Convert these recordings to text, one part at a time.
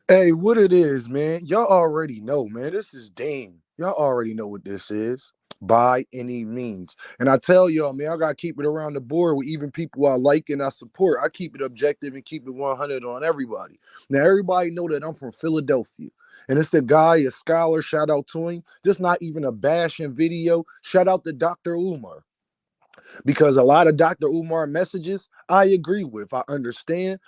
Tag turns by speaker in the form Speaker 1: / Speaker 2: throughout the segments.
Speaker 1: Hey, what it is, man? Y'all already know, man. This is Dame. Y'all already know what this is. By any means. And I tell y'all, man, I gotta keep it around the board with even people I like and I support. I keep it objective and keep it 100 on everybody. Now, everybody know that I'm from Philadelphia. And it's a guy, a scholar, shout out to him. This not even a bashing video. Shout out to Dr. Umar because a lot of Dr. Umar messages I agree with. I understand.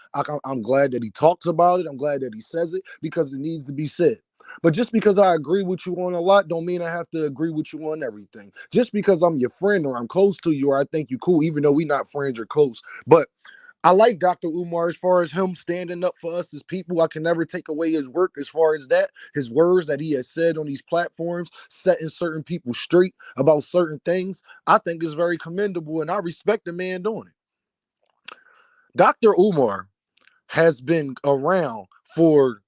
Speaker 1: I'm glad that he talks about it. I'm glad that he says it because it needs to be said. But just because I agree with you on a lot don't mean I have to agree with you on everything. Just because I'm your friend or I'm close to you or I think you cool, even though we not friends or close. But I like Dr. Umar as far as him standing up for us as people. I can never take away his work as far as that. His words that he has said on these platforms, setting certain people straight about certain things, I think is very commendable, and I respect the man doing it. Dr. Umar has been around for,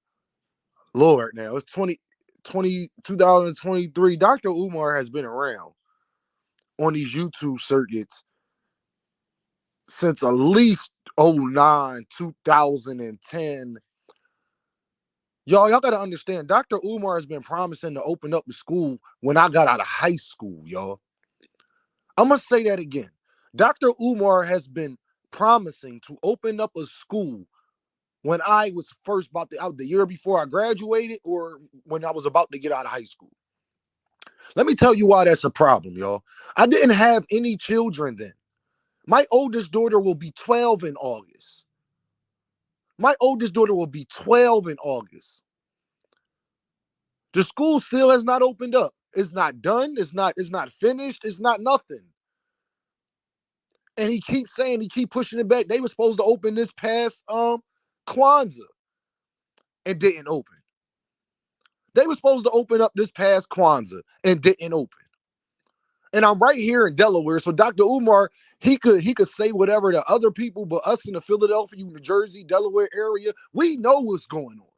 Speaker 1: Lord, now it's 2023. Dr. Umar has been around on these YouTube circuits since at least '09, 2010. Y'all gotta understand, Dr. Umar has been promising to open up the school when I got out of high school, y'all. I'm gonna say that again. Dr. Umar has been promising to open up a school when I was first about to out the year before I graduated or when I was about to get out of high school. Let me tell you why that's a problem, y'all. I didn't have any children then. My oldest daughter will be 12 in August. My oldest daughter will be 12 in August. The school still has not opened up. It's not done. It's not finished. It's not nothing. And he keeps saying, he keep pushing it back. They were supposed to open this past Kwanzaa and didn't open. They were supposed to open up this past Kwanzaa and didn't open. And I'm right here in Delaware. So Dr. Umar, he could say whatever to other people, but us in the Philadelphia, New Jersey, Delaware area, we know what's going on.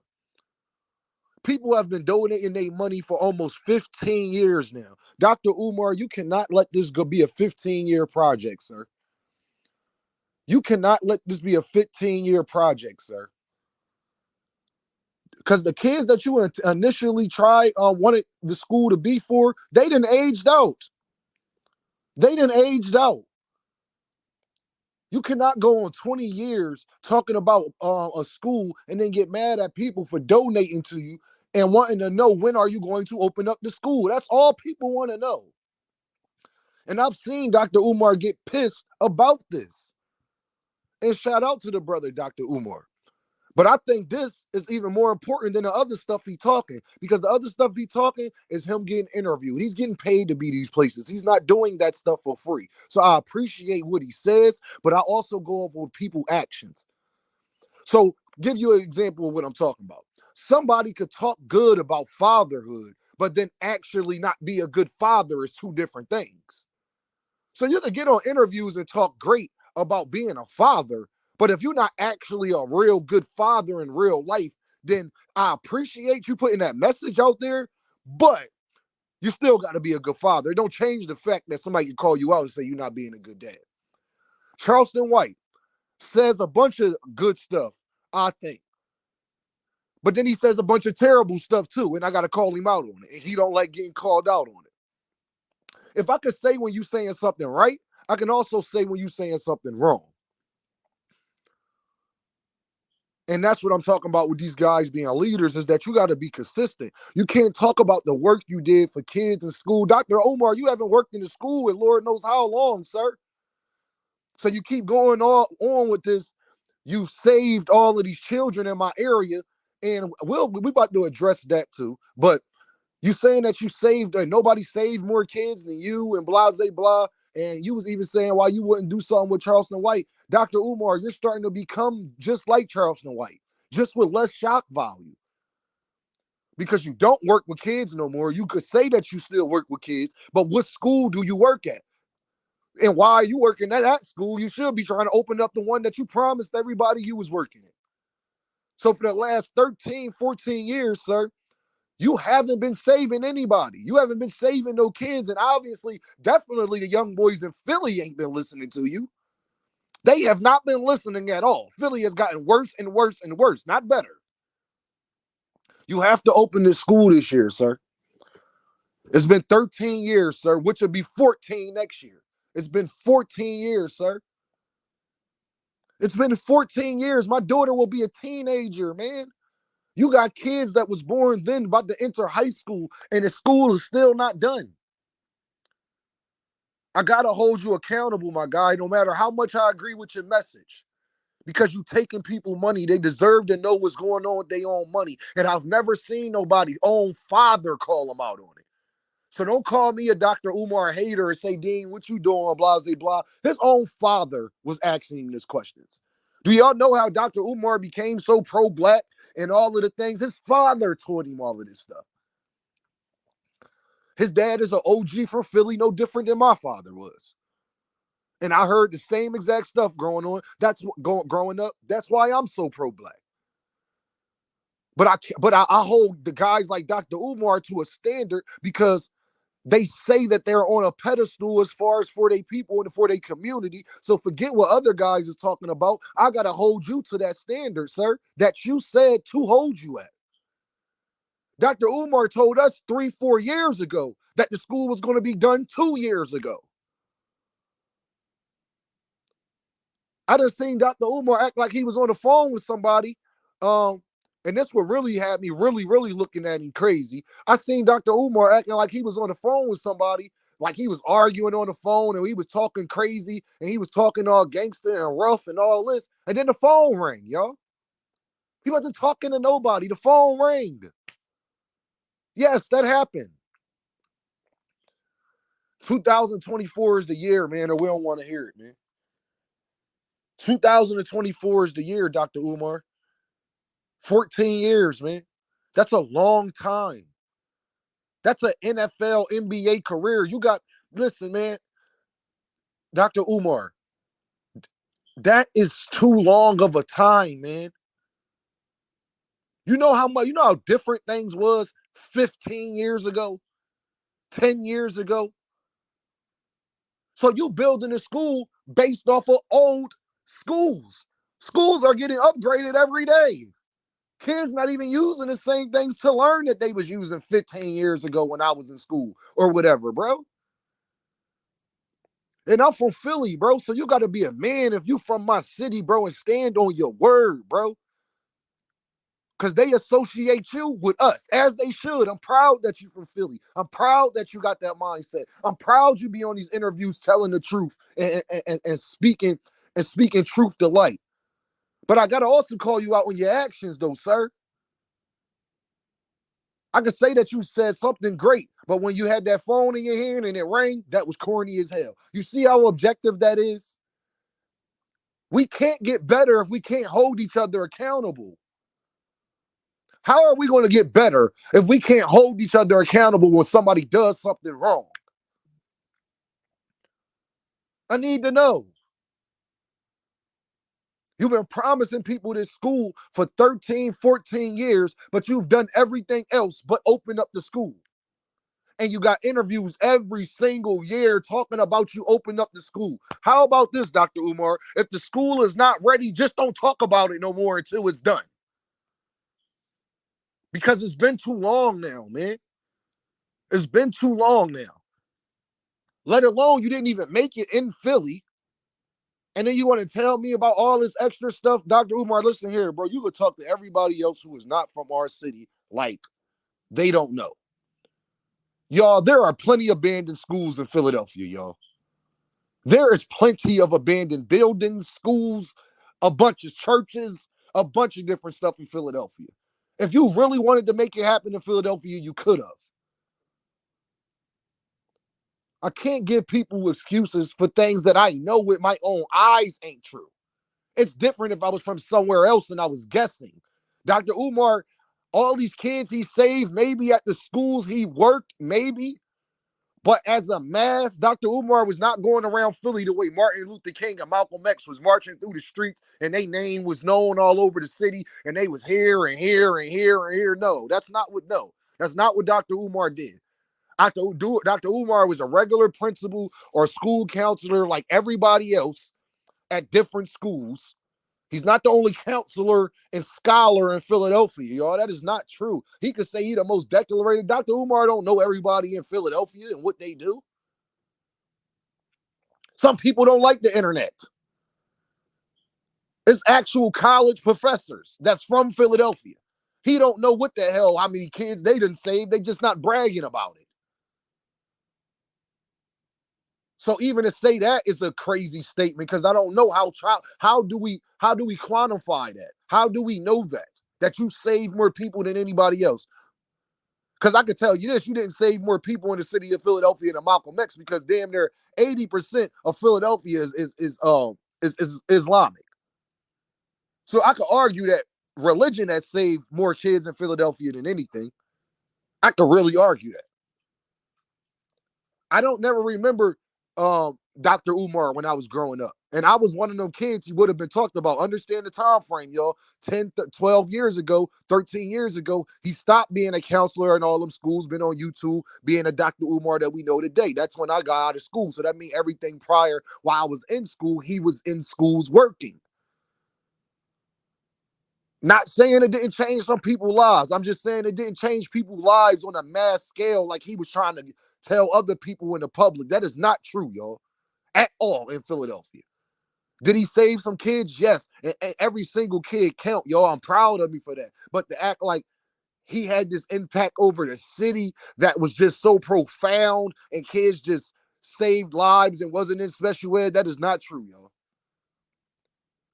Speaker 1: People have been donating their money for almost 15 years now. Dr. Umar, you cannot let this go be a 15-year project, sir. You cannot let this be a 15-year project, sir. Because the kids that you initially tried wanted the school to be for, they didn't aged out. They didn't aged out. You cannot go on 20 years talking about a school and then get mad at people for donating to you and wanting to know when are you going to open up the school. That's all people want to know. And I've seen Dr. Umar get pissed about this. And shout out to the brother, Dr. Umar. But I think this is even more important than the other stuff he talking, because the other stuff he talking is him getting interviewed. He's getting paid to be these places. He's not doing that stuff for free. So I appreciate what he says, but I also go over people actions. So give you an example of what I'm talking about. Somebody could talk good about fatherhood, but then actually not be a good father is two different things. So you can get on interviews and talk great about being a father, but if you're not actually a real good father in real life, then I appreciate you putting that message out there, but you still got to be a good father. It don't change the fact that somebody can call you out and say you're not being a good dad. Charleston White says a bunch of good stuff, I think. But then he says a bunch of terrible stuff too, and I got to call him out on it. And he don't like getting called out on it. If I could say when you saying something right, I can also say when you saying something wrong. And that's what I'm talking about with these guys being leaders, is that you got to be consistent. You can't talk about the work you did for kids in school. Dr. Omar, you haven't worked in the school in Lord knows how long, sir. So you keep going on with this. You saved all of these children in my area, and we about to address that too. But you saying that you saved, nobody saved more kids than you, and blah, blah, blah. And you was even saying why you wouldn't do something with Charleston White. Dr. Umar, you're starting to become just like Charleston White, just with less shock value. Because you don't work with kids no more. You could say that you still work with kids, but what school do you work at? And why are you working at that school? You should be trying to open up the one that you promised everybody you was working in. So for the last 13, 14 years, sir, you haven't been saving anybody. You haven't been saving no kids. And obviously, definitely the young boys in Philly ain't been listening to you. They have not been listening at all. Philly has gotten worse and worse and worse, not better. You have to open this school this year, sir. It's been 13 years, sir, which will be 14 next year. It's been 14 years, sir. It's been 14 years. My daughter will be a teenager, man. You got kids that was born then about to enter high school, and the school is still not done. I got to hold you accountable, my guy, no matter how much I agree with your message. Because you taking people money. They deserve to know what's going on with their own money. And I've never seen nobody own father call them out on it. So don't call me a Dr. Umar hater and say, Dean, what you doing, blah, blah, blah. His own father was asking him these questions. Do y'all know how Dr. Umar became so pro-black and all of the things? His father taught him all of this stuff. His dad is an OG from Philly, no different than my father was. And I heard the same exact stuff growing up. That's why I'm so pro-black. But I hold the guys like Dr. Umar to a standard because they say that they're on a pedestal as far as for their people and for their community. So forget what other guys is talking about. I got to hold you to that standard, sir, that you said to hold you at. Dr. Umar told us 3-4 years ago that the school was going to be done 2 years ago. I done seen Dr. Umar act like he was on the phone with somebody. And that's what really had me really looking at him crazy. I seen Dr. Umar acting like he was on the phone with somebody, like he was arguing on the phone and he was talking crazy and he was talking all gangster and rough and all this. And then the phone rang, y'all. He wasn't talking to nobody. The phone rang. Yes, that happened. 2024 is the year, man, or we don't want to hear it, man. 2024 is the year, Dr. Umar. 14 years, man. That's a long time. That's an NFL, NBA career. Listen, man, Dr. Umar, that is too long of a time, man. You know how different things was 15 years ago, 10 years ago? So you building a school based off of old schools. Schools are getting upgraded every day. Kids not even using the same things to learn that they was using 15 years ago when I was in school or whatever, bro. And I'm from Philly, bro, so you got to be a man if you from my city, bro, and stand on your word, bro. Because they associate you with us, as they should. I'm proud that you from Philly. I'm proud that you got that mindset. I'm proud you be on these interviews telling the truth and speaking truth to light. But I got to also call you out on your actions, though, sir. I could say that you said something great, but when you had that phone in your hand and it rang, that was corny as hell. You see how objective that is? We can't get better if we can't hold each other accountable. How are we going to get better if we can't hold each other accountable when somebody does something wrong? I need to know. You've been promising people this school for 13, 14 years, but you've done everything else but open up the school. And you got interviews every single year talking about you open up the school. How about this, Dr. Umar? If the school is not ready, just don't talk about it no more until it's done. Because it's been too long now, man. It's been too long now. Let alone you didn't even make it in Philly. And then you want to tell me about all this extra stuff? Dr. Umar, listen here, bro. You could talk to everybody else who is not from our city like they don't know. Y'all, there are plenty of abandoned schools in Philadelphia, y'all. There is plenty of abandoned buildings, schools, a bunch of churches, a bunch of different stuff in Philadelphia. If you really wanted to make it happen in Philadelphia, you could have. I can't give people excuses for things that I know with my own eyes ain't true. It's different if I was from somewhere else and I was guessing. Dr. Umar, all these kids he saved, maybe at the schools he worked, maybe. But as a mass, Dr. Umar was not going around Philly the way Martin Luther King and Malcolm X was marching through the streets and their name was known all over the city and they was here and here and here and here. No, that's not what Dr. Umar did. Dr. Umar was a regular principal or school counselor like everybody else at different schools. He's not the only counselor and scholar in Philadelphia, y'all. That is not true. He could say he the most decorated. Dr. Umar don't know everybody in Philadelphia and what they do. Some people don't like the internet. It's actual college professors that's from Philadelphia. He don't know what the hell, how many kids they done saved. They just not bragging about it. So even to say that is a crazy statement because I don't know how do we quantify that? How do we know that you save more people than anybody else? Because I could tell you this, you didn't save more people in the city of Philadelphia than Malcolm X because damn near 80% of Philadelphia is Islamic. So I could argue that religion has saved more kids in Philadelphia than anything. I could really argue that. I don't never remember Dr. Umar when I was growing up. And I was one of them kids he would have been talked about. Understand the time frame, y'all. 10, 12 years ago, 13 years ago, he stopped being a counselor in all them schools, been on YouTube, being a Dr. Umar that we know today. That's when I got out of school. So that means everything prior while I was in school, he was in schools working. Not saying it didn't change some people's lives. I'm just saying it didn't change people's lives on a mass scale like he was trying to tell other people in the public. That is not true, y'all, at all in Philadelphia. Did he save some kids? Yes. And every single kid count, y'all. I'm proud of me for that. But to act like he had this impact over the city that was just so profound and kids just saved lives and wasn't in special ed, that is not true, y'all.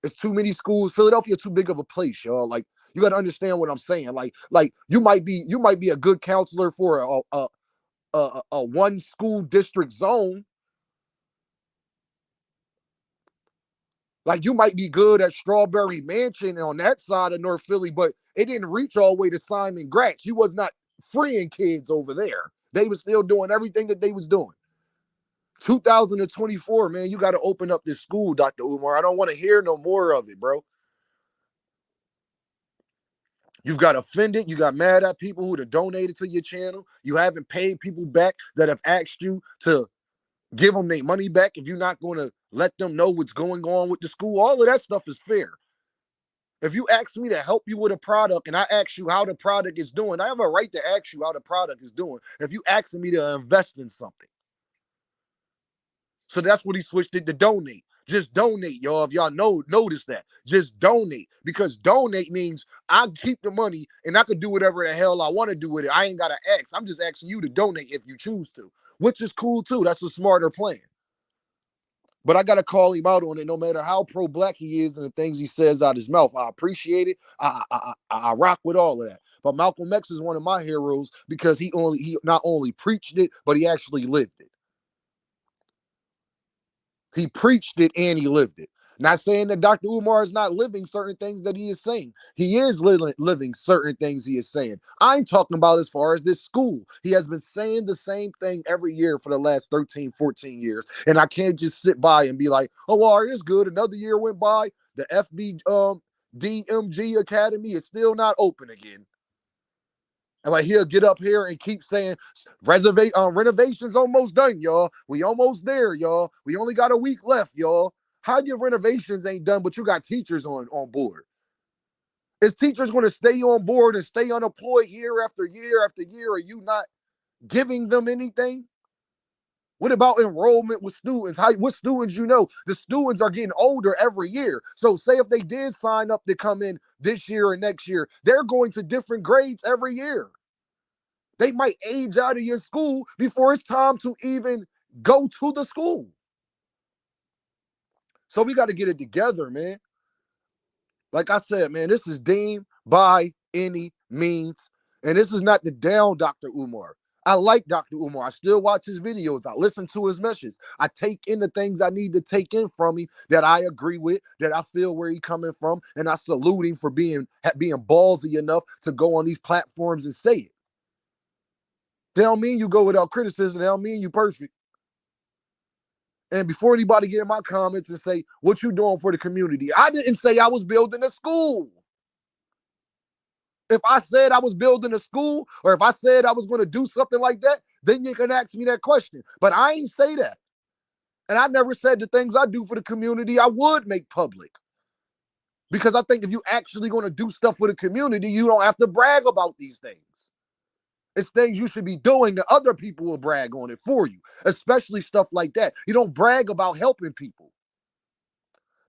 Speaker 1: It's too many schools. Philadelphia too big of a place, y'all. Like, you got to understand what I'm saying. Like you might be a good counselor for a one school district zone. Like, you might be good at Strawberry Mansion on that side of North Philly, but it didn't reach all the way to Simon Gratz. You was not freeing kids over there. They was still doing everything that they was doing. 2024, man, you got to open up this school, Dr. Umar. I don't want to hear no more of it, bro. You've got offended. You got mad at people who have donated to your channel. You haven't paid people back that have asked you to give them their money back if you're not going to let them know what's going on with the school. All of that stuff is fair. If you ask me to help you with a product and I ask you how the product is doing, I have a right to ask you how the product is doing. If you asking me to invest in something. So that's what he switched it to donate. Just donate, y'all. If y'all notice that. Just donate. Because donate means I keep the money and I can do whatever the hell I want to do with it. I ain't got to ask. I'm just asking you to donate if you choose to. Which is cool too. That's a smarter plan. But I got to call him out on it no matter how pro-black he is and the things he says out his mouth. I appreciate it. I rock with all of that. But Malcolm X is one of my heroes because he not only preached it, but he actually lived it. He preached it and he lived it. Not saying that Dr. Umar is not living certain things that he is saying. He is living certain things he is saying. I'm talking about as far as this school. He has been saying the same thing every year for the last 13, 14 years. And I can't just sit by and be like, oh, well, it's good. Another year went by. The DMG Academy is still not open again. And like he'll get up here and keep saying renovation's almost done, y'all. We almost there, y'all. We only got a week left, y'all. How your renovations ain't done, but you got teachers on board? Is teachers going to stay on board and stay unemployed year after year after year? Are you not giving them anything? What about enrollment with students? What students you know? The students are getting older every year. So say if they did sign up to come in this year or next year, they're going to different grades every year. They might age out of your school before it's time to even go to the school. So we got to get it together, man. Like I said, man, this is Deem by any means. And this is not the down Dr. Umar. I like Dr. Umar. I still watch his videos. I listen to his messages. I take in the things I need to take in from him that I agree with, that I feel where he's coming from. And I salute him for being ballsy enough to go on these platforms and say it. They don't mean you go without criticism. They don't mean you perfect. And before anybody get in my comments and say, what you doing for the community? I didn't say I was building a school. If I said I was building a school or if I said I was going to do something like that, then you can ask me that question. But I ain't say that. And I never said the things I do for the community I would make public. Because I think if you actually going to do stuff for the community, you don't have to brag about these things. It's things you should be doing that other people will brag on it for you, especially stuff like that. You don't brag about helping people.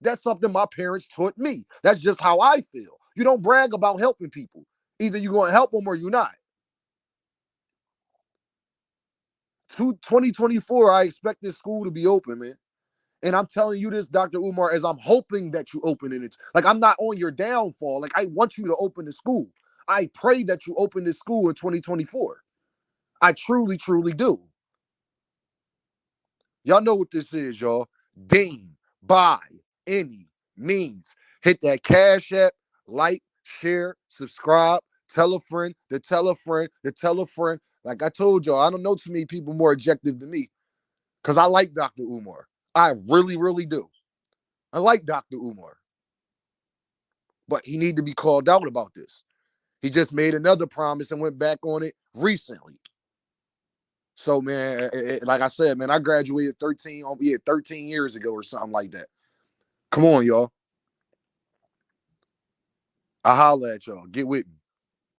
Speaker 1: That's something my parents taught me. That's just how I feel. You don't brag about helping people. Either you're going to help them or you're not. 2024, I expect this school to be open, man. And I'm telling you this, Dr. Umar, as I'm hoping that you open it. It's like I'm not on your downfall. Like I want you to open the school. I pray that you open this school in 2024. I truly, truly do. Y'all know what this is, y'all. Deem by any means. Hit that Cash App, like, share, subscribe, tell a friend, to tell a friend, to tell a friend. Like I told y'all, I don't know too many people more objective than me because I like Dr. Umar. I really, really do. I like Dr. Umar. But he need to be called out about this. He just made another promise and went back on it recently. So, man, like I said, man, I graduated 13 years ago or something like that. Come on, y'all. I holla at y'all. Get with me.